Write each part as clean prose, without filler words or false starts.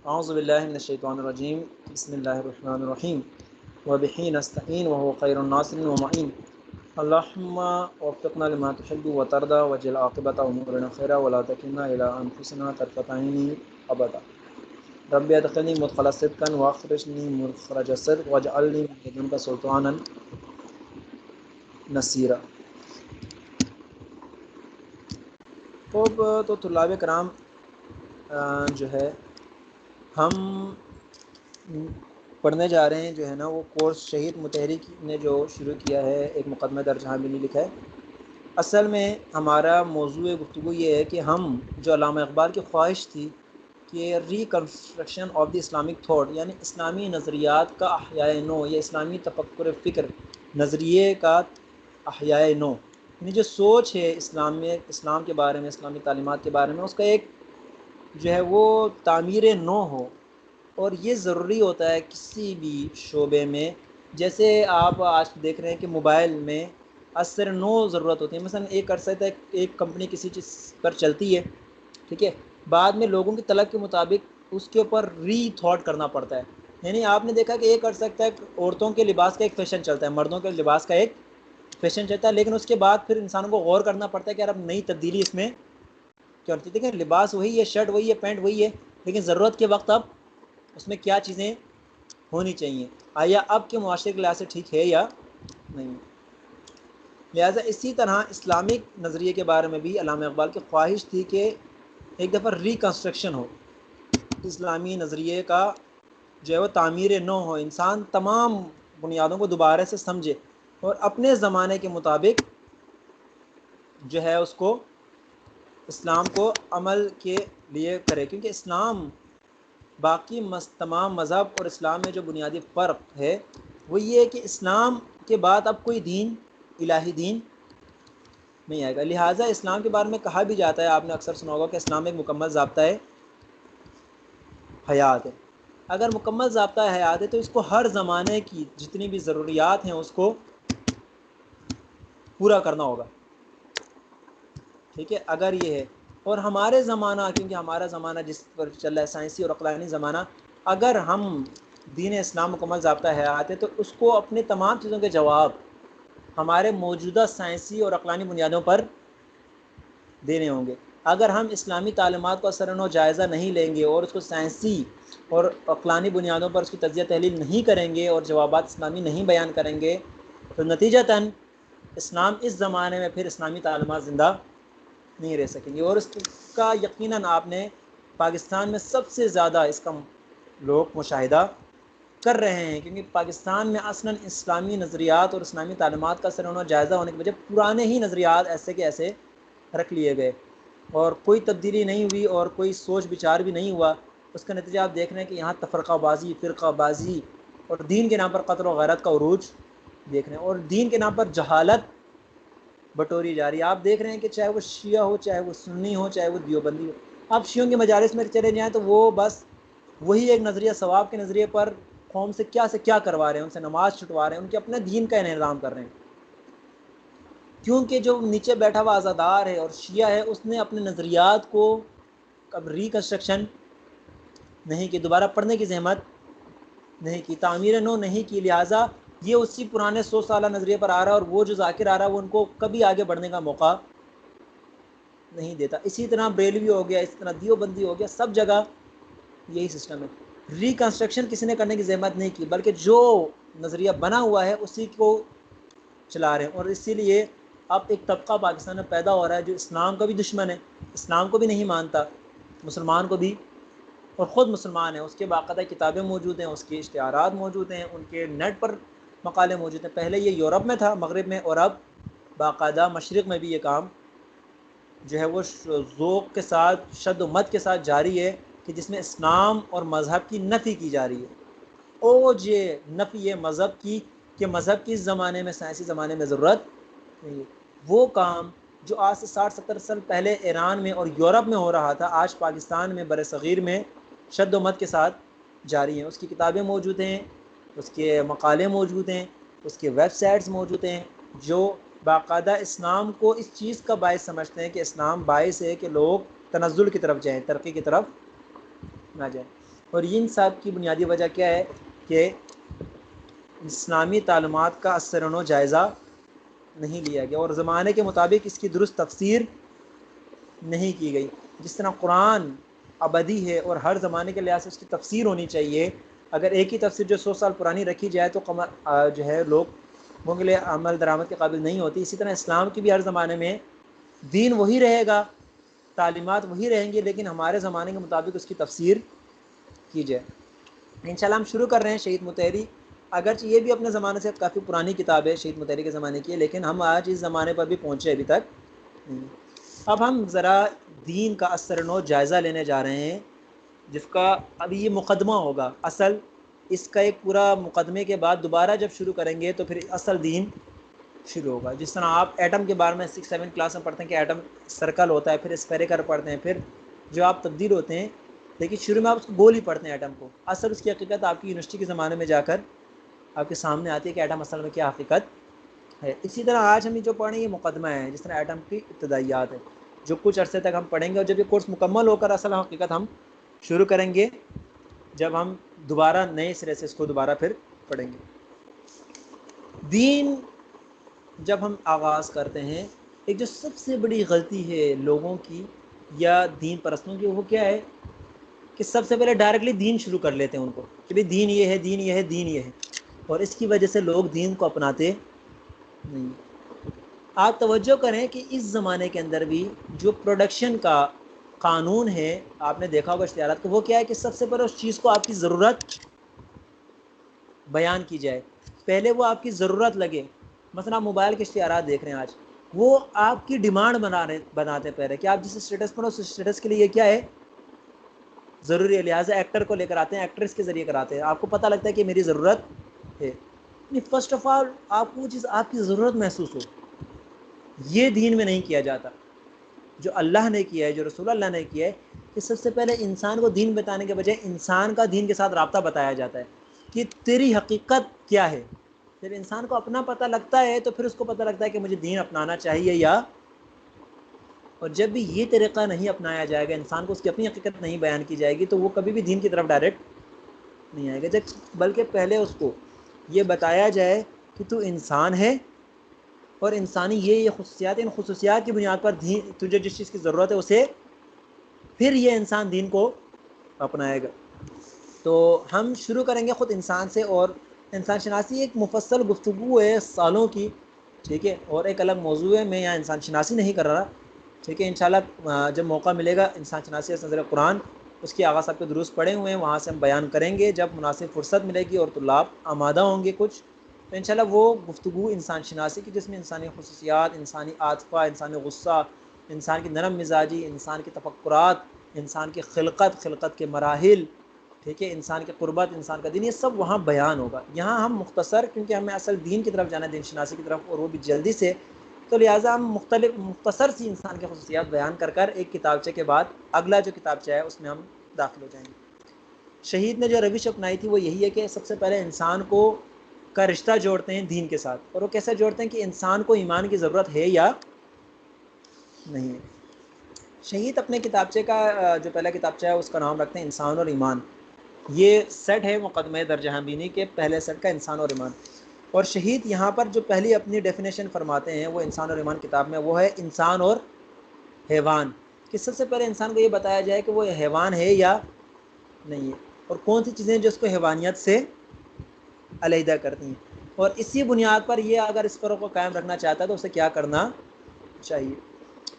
اعوذ باللہ من الشیطان الرجیم بسم اللہ الرحمن الرحیم وبہ نستعین وهو خیر الناصرین ومعین اللہم وفقنا لما تحب وترضى واجعل عاقبۃ امورنا خیرا ولا تکلنا الی انفسنا طرفۃ عین ابدا رب ادخلنی مدخل صدق واخرجنی مخرج صدق واجعلنی من لدنک سلطانا نصیرا۔ تو طلاب کرام جو ہے ہم پڑھنے جا رہے ہیں جو ہے نا وہ کورس شہید متحرک نے جو شروع کیا ہے، ایک مقدمہ در جہاں بھی نہیں لکھا ہے۔ اصل میں ہمارا موضوع گفتگو یہ ہے کہ ہم جو علامہ اقبال کی خواہش تھی کہ reconstruction of the Islamic thought, یعنی اسلامی نظریات کا احیاء نو یا اسلامی تفکر فکر نظریے کا احیاء نو، یعنی جو سوچ ہے اسلام کے بارے میں، اسلامی تعلیمات کے بارے میں، اس کا ایک جو ہے وہ تعمیر نو ہو۔ اور یہ ضروری ہوتا ہے کسی بھی شعبے میں۔ جیسے آپ آج دیکھ رہے ہیں کہ موبائل میں اثر نو ضرورت ہوتی ہے۔ مثلا ایک عرصہ تک ایک کمپنی کسی چیز پر چلتی ہے، ٹھیک ہے، بعد میں لوگوں کی طلب کے مطابق اس کے اوپر ری تھاٹ کرنا پڑتا ہے۔ یعنی آپ نے دیکھا کہ ایک عرصہ تک عورتوں کے لباس کا ایک فیشن چلتا ہے، مردوں کے لباس کا ایک فیشن چلتا ہے، لیکن اس کے بعد پھر انسانوں کو غور کرنا پڑتا ہے کہ یار اب نئی تبدیلی اس میں کیا ہوتی ہے۔ دیکھیں لباس وہی ہے، شرٹ وہی ہے، پینٹ وہی ہے، لیکن ضرورت کے وقت اب اس میں کیا چیزیں ہونی چاہیے، آیا اب کے معاشرے کے لحاظ سے ٹھیک ہے یا نہیں۔ لہٰذا اسی طرح اسلامک نظریے کے بارے میں بھی علامہ اقبال کی خواہش تھی کہ ایک دفعہ ریکنسٹرکشن ہو، اسلامی نظریے کا جو ہے وہ تعمیر نو ہو، انسان تمام بنیادوں کو دوبارہ سے سمجھے اور اپنے زمانے کے مطابق جو ہے اس کو اسلام کو عمل کے لیے کرے، کیونکہ اسلام باقی تمام مذہب اور اسلام میں جو بنیادی فرق ہے وہ یہ ہے کہ اسلام کے بعد اب کوئی دین الہی دین نہیں آئے گا۔ لہٰذا اسلام کے بارے میں کہا بھی جاتا ہے، آپ نے اکثر سنا ہوگا کہ اسلام ایک مکمل ضابطہ ہے حیات ہے۔ اگر مکمل ضابطہ حیات ہے تو اس کو ہر زمانے کی جتنی بھی ضروریات ہیں اس کو پورا کرنا ہوگا، ٹھیک ہے، اگر یہ ہے۔ اور ہمارے زمانہ، کیونکہ ہمارا زمانہ جس پر چل رہا ہے سائنسی اور عقلانی زمانہ، اگر ہم دین اسلام مکمل ضابطہ حیات ہے تو اس کو اپنے تمام چیزوں کے جواب ہمارے موجودہ سائنسی اور عقلانی بنیادوں پر دینے ہوں گے۔ اگر ہم اسلامی تعلیمات کو اثر و جائزہ نہیں لیں گے اور اس کو سائنسی اور عقلانی بنیادوں پر اس کی تجزیہ تحلیل نہیں کریں گے اور جوابات اسلامی نہیں بیان کریں گے تو نتیجتاً اسلام اس زمانے میں پھر اسلامی تعلیمات زندہ نہیں رہ سکیں گے۔ اور اس کا یقیناً آپ نے پاکستان میں سب سے زیادہ اس کا لوگ مشاہدہ کر رہے ہیں، کیونکہ پاکستان میں اصلاً اسلامی نظریات اور اسلامی تعلیمات کا اثر و جائزہ ہونے کی وجہ پرانے ہی نظریات ایسے کے ایسے رکھ لیے گئے اور کوئی تبدیلی نہیں ہوئی اور کوئی سوچ بچار بھی نہیں ہوا۔ اس کا نتیجہ آپ دیکھ رہے ہیں کہ یہاں تفرقہ بازی، فرقہ بازی اور دین کے نام پر قتل و غارت کا عروج دیکھ رہے ہیں، اور دین کے نام پر جہالت بٹوری جا رہی ہے۔ آپ دیکھ رہے ہیں کہ چاہے وہ شیعہ ہو، چاہے وہ سنی ہو، چاہے وہ دیوبندی ہو، آپ شیعوں کے مجالس میں چلے جائیں تو وہ بس وہی ایک نظریہ ثواب کے نظریے پر قوم سے کیا کروا رہے ہیں، ان سے نماز چھٹوا رہے ہیں، ان کے اپنے دین کا انہدام کر رہے ہیں، کیونکہ جو نیچے بیٹھا ہوا عزادار ہے اور شیعہ ہے اس نے اپنے نظریات کو اب ریکنسٹرکشن نہیں کی، دوبارہ پڑھنے کی زحمت نہیں کی، تعمیر نو نہیں کی، لہٰذا یہ اسی پرانے 100 سالہ نظریے پر آ رہا ہے اور وہ جو ذاکر آ رہا ہے وہ ان کو کبھی آگے بڑھنے کا موقع نہیں دیتا۔ اسی طرح بریلوی ہو گیا، اسی طرح دیوبندی ہو گیا، سب جگہ یہی سسٹم ہے۔ ریکنسٹرکشن کسی نے کرنے کی زحمت نہیں کی، بلکہ جو نظریہ بنا ہوا ہے اسی کو چلا رہے ہیں۔ اور اسی لیے اب ایک طبقہ پاکستان میں پیدا ہو رہا ہے جو اسلام کا بھی دشمن ہے، اسلام کو بھی نہیں مانتا، مسلمان کو بھی، اور خود مسلمان ہے، اس کے باقاعدہ کتابیں موجود ہیں، اس کے اشتہارات موجود ہیں، ان کے نیٹ پر مقالے موجود ہیں۔ پہلے یہ یورپ میں تھا، مغرب میں، اور اب باقاعدہ مشرق میں بھی یہ کام جو ہے وہ ذوق کے ساتھ، شد و مت کے ساتھ جاری ہے، کہ جس میں اسلام اور مذہب کی نفی کی جا رہی ہے۔ اوج یہ نفی ہے مذہب کی، کہ مذہب کی اس زمانے میں، سائنسی زمانے میں ضرورت نہیں ہے۔ وہ کام جو آج سے 60-70 سال پہلے ایران میں اور یورپ میں ہو رہا تھا، آج پاکستان میں بر صغیر میں شد و مت کے ساتھ جاری ہیں۔ اس کی کتابیں موجود ہیں، اس کے مقالے موجود ہیں، اس کے ویب سائٹس موجود ہیں، جو باقاعدہ اسلام کو اس چیز کا باعث سمجھتے ہیں کہ اسلام باعث ہے کہ لوگ تنزل کی طرف جائیں، ترقی کی طرف نہ جائیں۔ اور یہ انصاف کی بنیادی وجہ کیا ہے کہ اسلامی تعلیمات کا اثر و جائزہ نہیں لیا گیا اور زمانے کے مطابق اس کی درست تفسیر نہیں کی گئی. جس طرح قرآن ابدی ہے اور ہر زمانے کے لحاظ سے اس کی تفسیر ہونی چاہیے. اگر ایک ہی تفسیر جو 100 سال پرانی رکھی جائے تو جو ہے لوگوں کے لیے عمل درآمد کے قابل نہیں ہوتی. اسی طرح اسلام کی بھی ہر زمانے میں دین وہی رہے گا, تعلیمات وہی رہیں گی, لیکن ہمارے زمانے کے مطابق اس کی تفسیر کی جائے. انشاءاللہ ہم شروع کر رہے ہیں شہید مطہری. اگرچہ یہ بھی اپنے زمانے سے کافی پرانی کتاب ہے, شہید مطہری کے زمانے کی ہے, لیکن ہم آج اس زمانے پر بھی پہنچے ابھی تک نہیں. اب ہم ذرا دین کا اثر نو جائزہ لینے جا رہے ہیں, جس کا ابھی یہ مقدمہ ہوگا. اصل اس کا ایک پورا مقدمے کے بعد دوبارہ جب شروع کریں گے تو پھر اصل دین شروع ہوگا. جس طرح آپ ایٹم کے بارے میں 6-7 کلاس میں پڑھتے ہیں کہ ایٹم سرکل ہوتا ہے, پھر اسفیریکل پڑھتے ہیں, پھر جو آپ تبدیل ہوتے ہیں, لیکن شروع میں آپ اس کو گول ہی پڑھتے ہیں ایٹم کو. اصل اس کی حقیقت آپ کی یونیورسٹی کے زمانے میں جا کر آپ کے سامنے آتی ہے کہ ایٹم اصل میں کیا حقیقت ہے. اسی طرح آج ہم جو پڑھیں یہ مقدمہ ہے, جس طرح ایٹم کی ابتدائیات ہے, جو کچھ عرصے تک ہم پڑھیں گے, اور جب یہ کورس مکمل ہو کر اصل حقیقت ہم شروع کریں گے جب ہم دوبارہ نئے سرے سے اس کو دوبارہ پھر پڑھیں گے. دین جب ہم آغاز کرتے ہیں, ایک جو سب سے بڑی غلطی ہے لوگوں کی یا دین پرستوں کی, وہ کیا ہے کہ سب سے پہلے ڈائریکٹلی دین شروع کر لیتے ہیں ان کو کہ بھئی دین یہ ہے, دین یہ ہے, دین یہ ہے, اور اس کی وجہ سے لوگ دین کو اپناتے نہیں. آپ توجہ کریں کہ اس زمانے کے اندر بھی جو پروڈکشن کا قانون ہے, آپ نے دیکھا ہوگا اشتہارات کو, وہ کیا ہے کہ سب سے پہلے اس چیز کو آپ کی ضرورت بیان کی جائے, پہلے وہ آپ کی ضرورت لگے. مثلا موبائل کے اشتہارات دیکھ رہے ہیں آج, وہ آپ کی ڈیمانڈ بناتے پہلے کہ آپ جس اسٹیٹس پر ہو اس اسٹیٹس کے لیے یہ کیا ہے ضروری ہے. لہٰذا ایکٹر کو لے کر آتے ہیں, ایکٹریس کے ذریعے کراتے ہیں, آپ کو پتہ لگتا ہے کہ میری ضرورت ہے. فرسٹ آف آل آپ کو وہ چیز آپ کی ضرورت محسوس ہو, یہ دین میں نہیں کیا جاتا. جو اللہ نے کیا ہے, جو رسول اللہ نے کیا ہے, کہ سب سے پہلے انسان کو دین بتانے کے بجائے انسان کا دین کے ساتھ رابطہ بتایا جاتا ہے کہ تیری حقیقت کیا ہے. جب انسان کو اپنا پتہ لگتا ہے تو پھر اس کو پتہ لگتا ہے کہ مجھے دین اپنانا چاہیے یا, اور جب بھی یہ طریقہ نہیں اپنایا جائے گا, انسان کو اس کی اپنی حقیقت نہیں بیان کی جائے گی, تو وہ کبھی بھی دین کی طرف ڈائریکٹ نہیں آئے گا. بلکہ پہلے اس کو یہ بتایا جائے کہ تو انسان ہے اور انسانی یہ خصوصیات, ان خصوصیات کی بنیاد پر تجھے جس چیز کی ضرورت ہے اسے, پھر یہ انسان دین کو اپنائے گا. تو ہم شروع کریں گے خود انسان سے, اور انسان شناسی ایک مفصل گفتگو ہے سالوں کی, ٹھیک ہے, اور ایک الگ موضوع ہے. میں یہاں انسان شناسی نہیں کر رہا, ٹھیک ہے. انشاءاللہ جب موقع ملے گا انسان شناسی از نظر قرآن, اس کی آغاز آپ کے دروس پڑے ہوئے ہیں, وہاں سے ہم بیان کریں گے جب مناسب فرصت ملے گی اور طلاب آمادہ ہوں گے کچھ, تو انشاءاللہ وہ گفتگو انسان شناسی کی, جس میں انسانی خصوصیات, انسانی عاطفہ, انسانی غصہ, انسان کی نرم مزاجی, انسان کی تفکرات, انسان کی خلقت کے مراحل, ٹھیک ہے, انسان کی قربت, انسان کا دین, یہ سب وہاں بیان ہوگا. یہاں ہم مختصر, کیونکہ ہمیں اصل دین کی طرف جانا ہے, دین شناسی کی طرف, اور وہ بھی جلدی سے, تو لہٰذا ہم مختصر سی انسان کی خصوصیات بیان کر ایک کتابچے کے بعد اگلا جو کتابچہ ہے اس میں ہم داخل ہو جائیں گے. شہید نے جو روش اپنائی تھی وہ یہی ہے کہ سب سے پہلے انسان کا رشتہ جوڑتے ہیں دین کے ساتھ, اور وہ کیسے جوڑتے ہیں کہ انسان کو ایمان کی ضرورت ہے یا نہیں ہے. شہید اپنے کتابچے کا جو پہلا کتابچہ ہے اس کا نام رکھتے ہیں انسان اور ایمان. یہ سیٹ ہے مقدمہ در جہاں بینی کے پہلے سیٹ کا, انسان اور ایمان. اور شہید یہاں پر جو پہلی اپنی ڈیفینیشن فرماتے ہیں وہ انسان اور ایمان کتاب میں, وہ ہے انسان اور حیوان. کہ سب سے پہلے انسان کو یہ بتایا جائے کہ وہ حیوان ہے یا نہیں ہے, اور کون سی چیزیں جو اس کو حیوانیت سے علیحدہ کرتی ہیں, اور اسی بنیاد پر یہ اگر اس فرق کو قائم رکھنا چاہتا ہے تو اسے کیا کرنا چاہیے.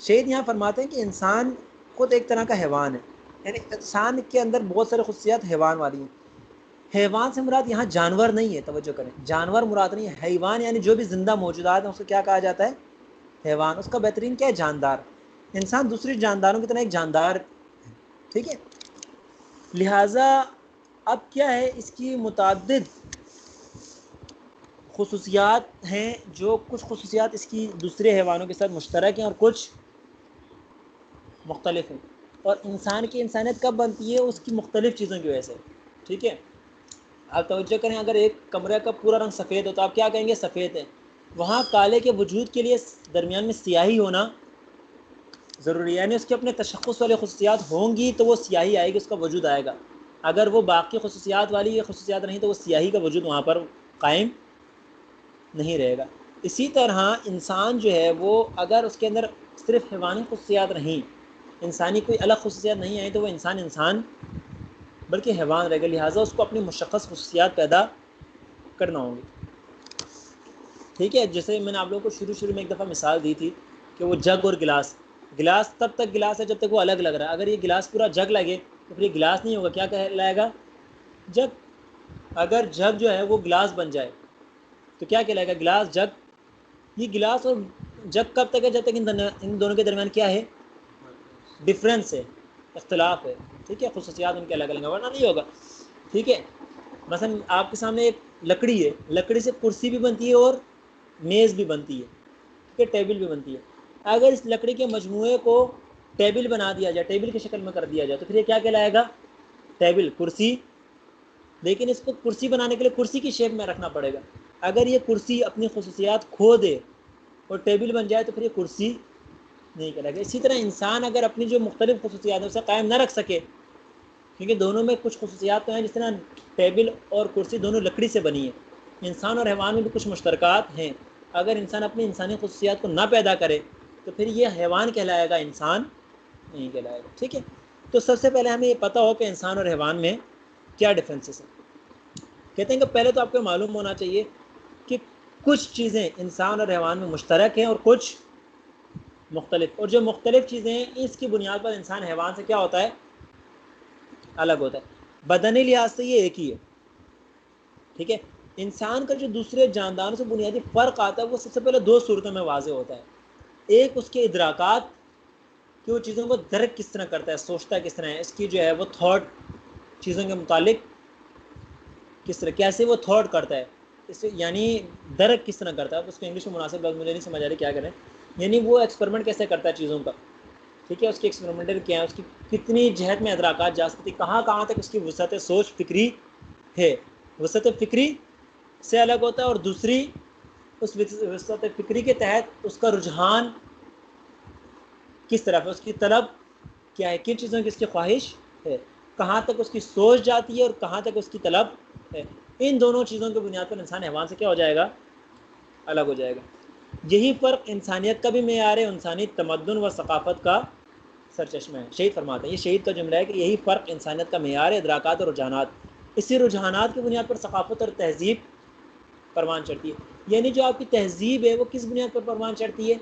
شہید یہاں فرماتے ہیں کہ انسان خود ایک طرح کا حیوان ہے, یعنی انسان کے اندر بہت سارے خصوصیات حیوان والی ہیں. حیوان سے مراد یہاں جانور نہیں ہے, توجہ کریں, جانور مراد نہیں ہے. حیوان یعنی جو بھی زندہ موجودات ہیں اس کو کیا کہا جاتا ہے, حیوان. اس کا بہترین کیا ہے, جاندار. انسان دوسری جانداروں کی طرح ایک جاندار ہے, ٹھیک ہے. لہٰذا اب کیا ہے, اس کی متعدد خصوصیات ہیں, جو کچھ خصوصیات اس کی دوسرے حیوانوں کے ساتھ مشترک ہیں اور کچھ مختلف ہیں. اور انسان کی انسانیت کب بنتی ہے, اس کی مختلف چیزوں کی وجہ سے, ٹھیک ہے. آپ توجہ کریں, اگر ایک کمرے کا پورا رنگ سفید ہو تو آپ کیا کہیں گے, سفید ہے. وہاں کالے کے وجود کے لیے درمیان میں سیاہی ہونا ضروری ہے, یعنی اس کے اپنے تشخص والی خصوصیات ہوں گی تو وہ سیاہی آئے گی, اس کا وجود آئے گا. اگر وہ باقی خصوصیات والی یہ خصوصیات نہیں تو وہ سیاہی کا وجود وہاں پر قائم نہیں رہے گا۔ اسی طرح انسان جو ہے وہ اگر اس کے اندر صرف حیوانی خصوصیات نہیں، انسانی کوئی الگ خصوصیات نہیں آئی تو وہ انسان بلکہ حیوان رہے گا، لہٰذا اس کو اپنی مشخص خصوصیات پیدا کرنا ہوں گی۔ ٹھیک ہے، جیسے میں نے آپ لوگوں کو شروع میں ایک دفعہ مثال دی تھی کہ وہ جگ اور گلاس تب تک گلاس ہے جب تک وہ الگ لگ رہا ہے، اگر یہ گلاس پورا جگ لگے تو پھر یہ گلاس نہیں ہوگا، کیا کہلائے گا؟ جگ۔ اگر جگ جو ہے وہ گلاس بن جائے تو کیا کہلائے گا؟ گلاس، جگ۔ یہ گلاس اور جگ کب تک ہے؟ جب تک ان دونوں کے درمیان کیا ہے؟ ڈفرینس ہے، اختلاف ہے۔ ٹھیک ہے، خصوصیات ان کے الگ الگ ہیں، ورنہ نہیں ہوگا۔ ٹھیک ہے، مثلا آپ کے سامنے ایک لکڑی ہے، لکڑی سے کرسی بھی بنتی ہے اور میز بھی بنتی ہے، ٹھیک ہے، ٹیبل بھی بنتی ہے۔ اگر اس لکڑی کے مجموعے کو ٹیبل بنا دیا جائے، ٹیبل کی شکل میں کر دیا جائے تو پھر یہ کیا کہلائے گا؟ ٹیبل، کرسی۔ لیکن اس کو کرسی بنانے کے لیے کرسی کی شیپ میں رکھنا پڑے گا۔ اگر یہ کرسی اپنی خصوصیات کھو دے اور ٹیبل بن جائے تو پھر یہ کرسی نہیں کہلائے گا۔ اسی طرح انسان اگر اپنی جو مختلف خصوصیات ہیں اسے قائم نہ رکھ سکے، کیونکہ دونوں میں کچھ خصوصیات تو ہیں، جس طرح ٹیبل اور کرسی دونوں لکڑی سے بنی ہیں، انسان اور حیوان میں بھی کچھ مشترکات ہیں۔ اگر انسان اپنی انسانی خصوصیات کو نہ پیدا کرے تو پھر یہ حیوان کہلائے گا، انسان نہیں کہلائے گا۔ ٹھیک ہے، تو سب سے پہلے ہمیں یہ پتہ ہو کہ انسان اور حیوان میں کیا ڈفرینسز ہیں۔ کہتے ہیں کہ پہلے تو آپ کو معلوم ہونا چاہیے کہ کچھ چیزیں انسان اور حیوان میں مشترک ہیں اور کچھ مختلف، اور جو مختلف چیزیں ہیں اس کی بنیاد پر انسان حیوان سے کیا ہوتا ہے؟ الگ ہوتا ہے۔ بدنی لحاظ سے یہ ایک ہی ہے۔ ٹھیک ہے، انسان کا جو دوسرے جانداروں سے بنیادی فرق آتا ہے وہ سب سے پہلے دو صورتوں میں واضح ہوتا ہے۔ ایک اس کے ادراکات کہ وہ چیزوں کو درک کس طرح کرتا ہے، سوچتا کس طرح ہے، اس کی جو ہے وہ تھاٹ چیزوں کے متعلق کس طرح، کیسے وہ تھاٹ کرتا ہے، اس یعنی درک کس طرح کرتا ہے۔ اس کو انگلش میں مناسب لفظ مجھے نہیں سمجھ آ رہی کیا کریں، یعنی وہ ایکسپیریمنٹ کیسے کرتا ہے چیزوں کا۔ ٹھیک ہے، اس کی ایکسپیریمنٹل کیا ہے، اس کی کتنی جہت میں ادراکات جا سکتی، کہاں تک اس کی وسعت سوچ فکری ہے۔ وسعت فکری سے الگ ہوتا ہے، اور دوسری اس وسعت فکری کے تحت اس کا رجحان کس طرف ہے، اس کی طلب کیا ہے، کن چیزوں کی اس کی خواہش ہے، کہاں تک اس کی سوچ جاتی ہے اور کہاں تک اس کی طلب ہے۔ ان دونوں چیزوں کی بنیاد پر انسان حیوان سے کیا ہو جائے گا؟ الگ ہو جائے گا۔ یہی فرق انسانیت کا بھی معیار ہے، انسانی تمدن و ثقافت کا سرچشمہ ہے۔ شہید فرماتے ہیں، یہ شہید کا جملہ ہے کہ یہی فرق انسانیت کا معیار ہے، ادراکات اور رجحانات، اسی رجحانات کی بنیاد پر ثقافت اور تہذیب پروان چڑھتی ہے۔ یعنی جو آپ کی تہذیب ہے وہ کس بنیاد پر پروان چڑھتی ہے؟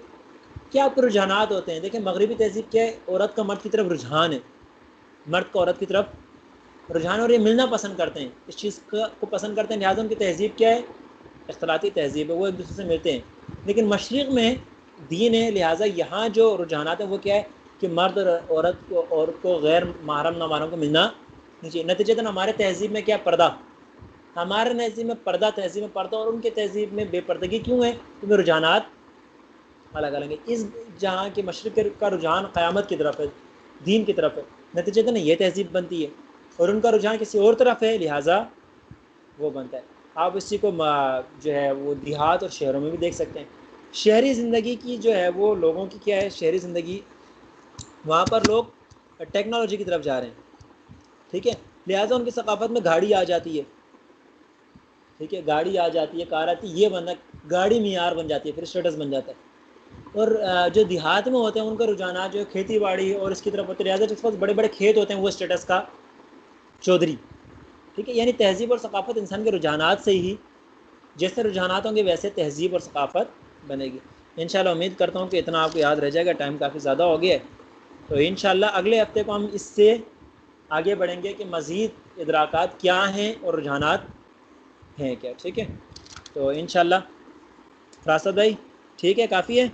کیا آپ کے رجحانات ہوتے ہیں؟ دیکھیں مغربی تہذیب کیا ہے، عورت کا مرد کی طرف رجحان ہے، مرد کا عورت کی طرف رجحان، اور یہ ملنا پسند کرتے ہیں، اس چیز کو پسند کرتے ہیں، لہٰذا ان کی تہذیب کیا ہے؟ اختلاطی تہذیب ہے، وہ ایک دوسرے سے ملتے ہیں۔ لیکن مشرق میں دین ہے، لہٰذا یہاں جو رجحانات ہیں وہ کیا ہے کہ مرد اور عورت کو غیر محرم نامحرم کو ملنا نہیں چاہیے۔ نتیجتاً ہمارے تہذیب میں کیا پردہ، ہمارے تہذیب میں پردہ، تہذیب میں پردہ، اور ان کے تہذیب میں بے پردگی کیوں ہے؟ کیونکہ رجحانات الگ الگ ہے۔ اس جہاں کے مشرق کا رجحان قیامت کی طرف ہے، دین کی طرف ہے، نتیجتاً یہ تہذیب بنتی ہے، اور ان کا رجحان کسی اور طرف ہے، لہٰذا وہ بنتا ہے۔ آپ اسی کو جو ہے وہ دیہات اور شہروں میں بھی دیکھ سکتے ہیں۔ شہری زندگی کی جو ہے وہ لوگوں کی کیا ہے، شہری زندگی وہاں پر لوگ ٹیکنالوجی کی طرف جا رہے ہیں، ٹھیک ہے، لہٰذا ان کی ثقافت میں گاڑی آ جاتی ہے، ٹھیک ہے، گاڑی آ جاتی ہے، کار آتی ہے، یہ بننا، گاڑی معیار بن جاتی ہے، پھر اسٹیٹس بن جاتا ہے۔ اور جو دیہات میں ہوتے ہیں ان کا رجحانات جو ہے کھیتی باڑی اور اس کی طرف ہوتے ہیں، لہٰذا جس وقت بڑے بڑے کھیت ہوتے ہیں وہ اسٹیٹس کا چودھری، ٹھیک ہے۔ یعنی تہذیب اور ثقافت انسان کے رجحانات سے ہی، جیسے رجحانات ہوں گے ویسے تہذیب اور ثقافت بنے گی۔ انشاءاللہ امید کرتا ہوں کہ اتنا آپ کو یاد رہ جائے گا، ٹائم کافی زیادہ ہو گیا ہے، تو انشاءاللہ اگلے ہفتے کو ہم اس سے آگے بڑھیں گے کہ مزید ادراکات کیا ہیں اور رجحانات ہیں کیا، ٹھیک ہے۔ تو انشاءاللہ فراست بھائی ٹھیک ہے، کافی ہے۔